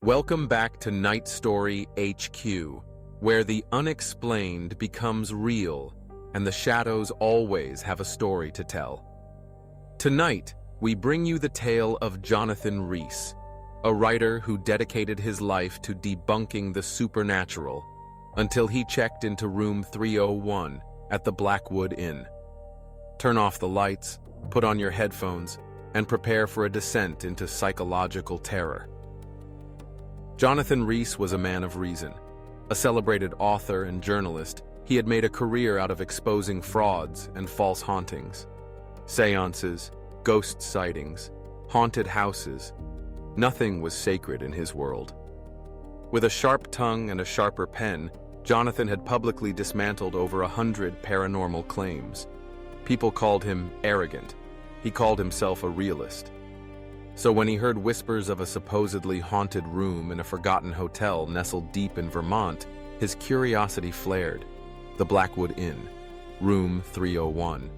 Welcome back to Night Story HQ, where the unexplained becomes real and the shadows always have a story to tell. Tonight, we bring you the tale of Jonathan Rees, a writer who dedicated his life to debunking the supernatural until he checked into room 301 at the Blackwood Inn. Turn off the lights, put on your headphones, and prepare for a descent into psychological terror. Jonathan Rees was a man of reason. A celebrated author and journalist, he had made a career out of exposing frauds and false hauntings. Seances, ghost sightings, haunted houses. Nothing was sacred in his world. With a sharp tongue and a sharper pen, Jonathan had publicly dismantled over 100 paranormal claims. People called him arrogant. He called himself a realist. So when he heard whispers of a supposedly haunted room in a forgotten hotel nestled deep in Vermont, his curiosity flared. The Blackwood Inn, room 301.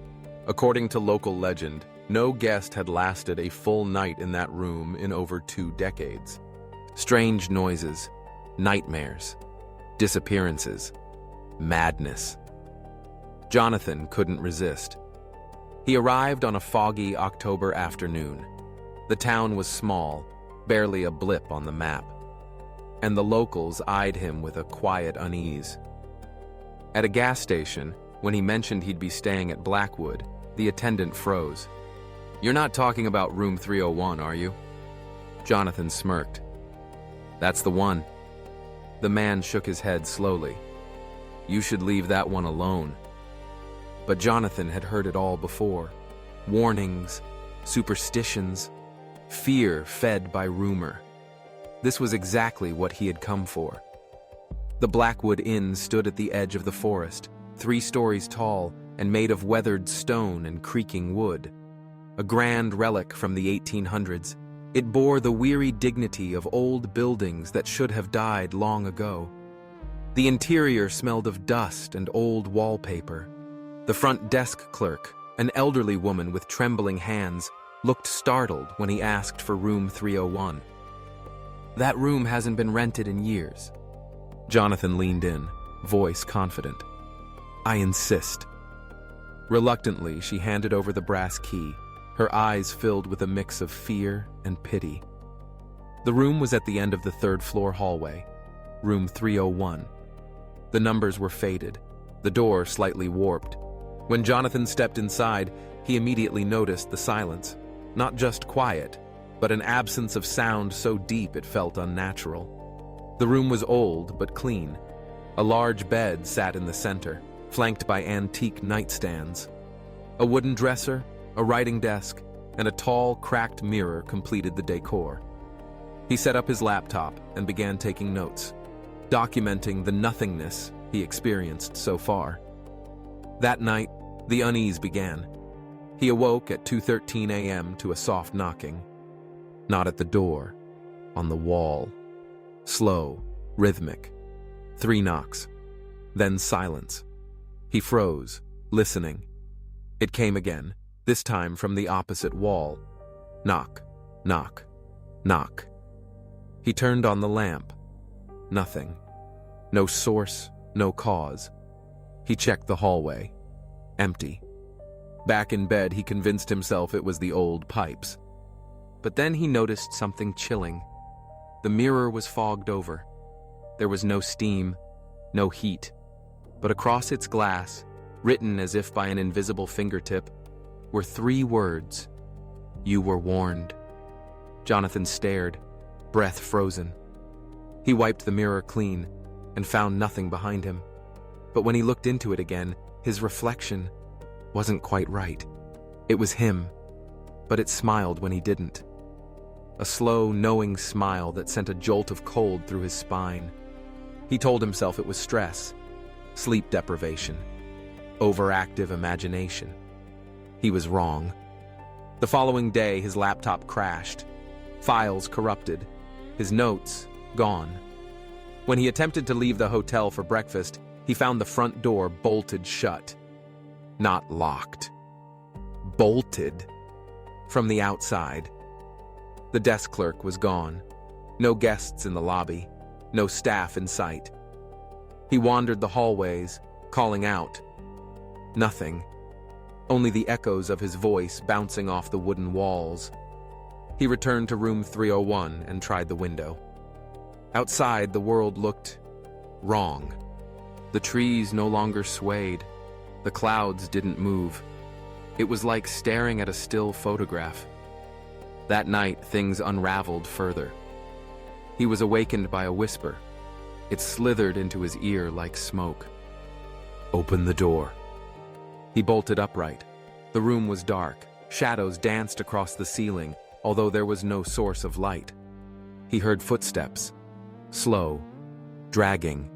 According to local legend, no guest had lasted a full night in that room in over 2 decades. Strange noises, nightmares, disappearances, madness. Jonathan couldn't resist. He arrived on a foggy October afternoon. The town was small, barely a blip on the map, and the locals eyed him with a quiet unease. At a gas station, when he mentioned he'd be staying at Blackwood, the attendant froze. "You're not talking about room 301, are you?" Jonathan smirked. "That's the one." The man shook his head slowly. "You should leave that one alone." But Jonathan had heard it all before. Warnings, superstitions, fear fed by rumor. This was exactly what he had come for. The Blackwood Inn stood at the edge of the forest, 3 stories tall and made of weathered stone and creaking wood. A grand relic from the 1800s, it bore the weary dignity of old buildings that should have died long ago. The interior smelled of dust and old wallpaper. The front desk clerk, an elderly woman with trembling hands, looked startled when he asked for room 301. "That room hasn't been rented in years." Jonathan leaned in, voice confident. "I insist." Reluctantly, she handed over the brass key, her eyes filled with a mix of fear and pity. The room was at the end of the 3rd-floor hallway, room 301. The numbers were faded, the door slightly warped. When Jonathan stepped inside, he immediately noticed the silence. Not just quiet, but an absence of sound so deep it felt unnatural. The room was old but clean. A large bed sat in the center, flanked by antique nightstands. A wooden dresser, a writing desk, and a tall, cracked mirror completed the decor. He set up his laptop and began taking notes, documenting the nothingness he experienced so far. That night, the unease began. He awoke at 2:13 a.m. to a soft knocking. Not at the door, on the wall. Slow, rhythmic. 3 knocks. Then silence. He froze, listening. It came again, this time from the opposite wall. Knock, knock, knock. He turned on the lamp. Nothing. No source, no cause. He checked the hallway. Empty. Back in bed, he convinced himself it was the old pipes. But then he noticed something chilling. The mirror was fogged over. There was no steam, no heat. But across its glass, written as if by an invisible fingertip, were 3 words. "You were warned." Jonathan stared, breath frozen. He wiped the mirror clean and found nothing behind him. But when he looked into it again, his reflection wasn't quite right. It was him, but it smiled when he didn't. A slow, knowing smile that sent a jolt of cold through his spine. He told himself it was stress, sleep deprivation, overactive imagination. He was wrong. The following day, his laptop crashed, files corrupted, his notes gone. When he attempted to leave the hotel for breakfast, he found the front door bolted shut. Not locked. Bolted. From the outside. The desk clerk was gone. No guests in the lobby, no staff in sight. He wandered the hallways, calling out. Nothing. Only the echoes of his voice bouncing off the wooden walls. He returned to room 301 and tried the window. Outside, the world looked wrong. The trees no longer swayed. The clouds didn't move. It was like staring at a still photograph. That night, things unraveled further. He was awakened by a whisper. It slithered into his ear like smoke. "Open the door." He bolted upright. The room was dark. Shadows danced across the ceiling, although there was no source of light. He heard footsteps, slow, dragging.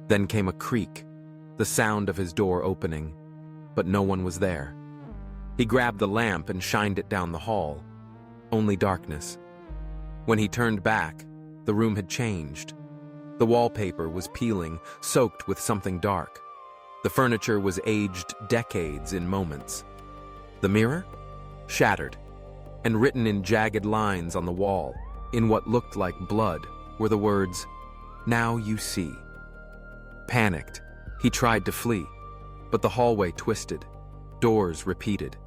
Then came a creak, the sound of his door opening, but no one was there. He grabbed the lamp and shined it down the hall. Only darkness. When he turned back, the room had changed. The wallpaper was peeling, soaked with something dark. The furniture was aged decades in moments. The mirror? Shattered, and written in jagged lines on the wall, in what looked like blood, were the words, "Now you see." Panicked, he tried to flee, but the hallway twisted. Doors repeated.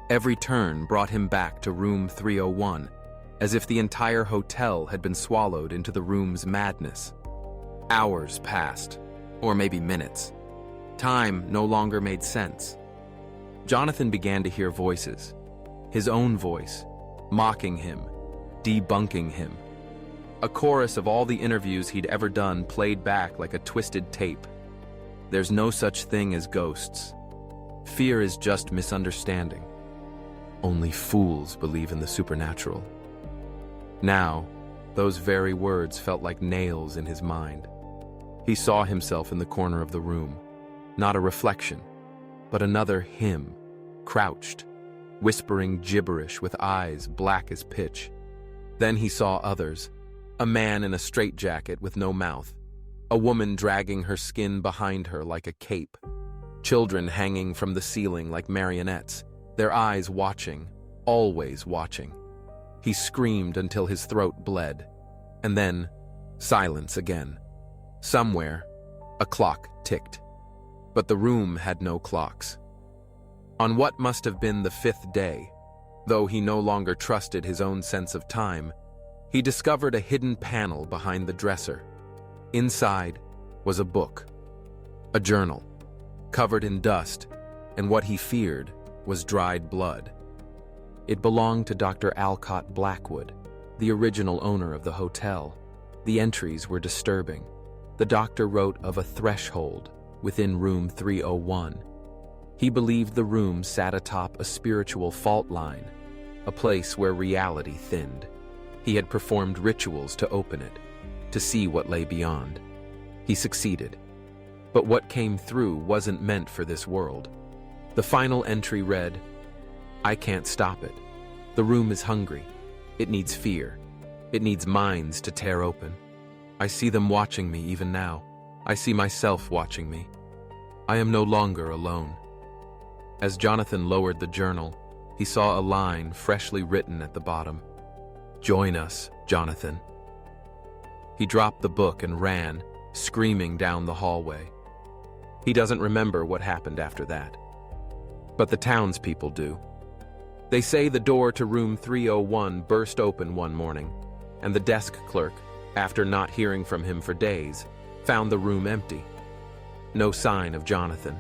Every turn brought him back to room 301, as if the entire hotel had been swallowed into the room's madness. Hours passed, or maybe minutes. Time no longer made sense. Jonathan began to hear voices. His own voice, mocking him, debunking him. A chorus of all the interviews he'd ever done played back like a twisted tape. There's no such thing as ghosts. Fear is just misunderstanding. Only fools believe in the supernatural. Now, those very words felt like nails in his mind. He saw himself in the corner of the room. Not a reflection, but another him, crouched, whispering gibberish with eyes black as pitch. Then he saw others, a man in a straitjacket with no mouth, a woman dragging her skin behind her like a cape, children hanging from the ceiling like marionettes, their eyes watching, always watching. He screamed until his throat bled, and then silence again. Somewhere, a clock ticked. But the room had no clocks. On what must have been the 5th day, though he no longer trusted his own sense of time, he discovered a hidden panel behind the dresser. Inside was a book, a journal, covered in dust, and what he feared was dried blood. It belonged to Dr. Alcott Blackwood, the original owner of the hotel. The entries were disturbing. The doctor wrote of a threshold within room 301. He believed the room sat atop a spiritual fault line, a place where reality thinned. He had performed rituals to open it, to see what lay beyond. He succeeded. But what came through wasn't meant for this world. The final entry read, "I can't stop it. The room is hungry. It needs fear. It needs minds to tear open. I see them watching me even now. I see myself watching me. I am no longer alone." As Jonathan lowered the journal, he saw a line freshly written at the bottom. "Join us, Jonathan." He dropped the book and ran, screaming down the hallway. He doesn't remember what happened after that. But the townspeople do. They say the door to room 301 burst open one morning, and the desk clerk, after not hearing from him for days, found the room empty. No sign of Jonathan.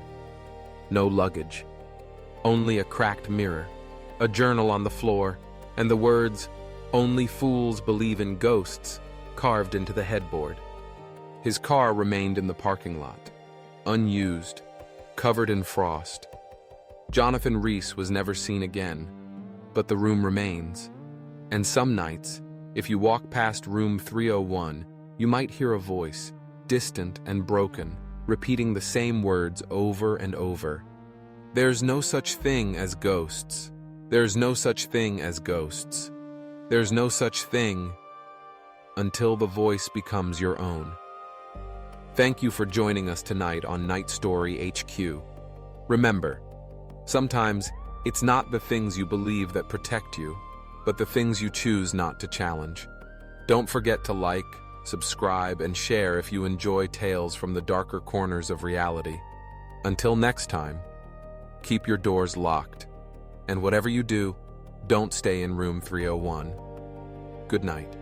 No luggage. Only a cracked mirror, a journal on the floor, and the words, "Only fools believe in ghosts," carved into the headboard. His car remained in the parking lot, unused, covered in frost. Jonathan Reese was never seen again, but the room remains. And some nights, if you walk past room 301, you might hear a voice, distant and broken, repeating the same words over and over. "There's no such thing as ghosts. There's no such thing as ghosts. There's no such thing," until the voice becomes your own. Thank you for joining us tonight on Night Story HQ. Remember, sometimes it's not the things you believe that protect you, but the things you choose not to challenge. Don't forget to like, subscribe, and share if you enjoy tales from the darker corners of reality. Until next time, keep your doors locked, and whatever you do, don't stay in room 301. Good night.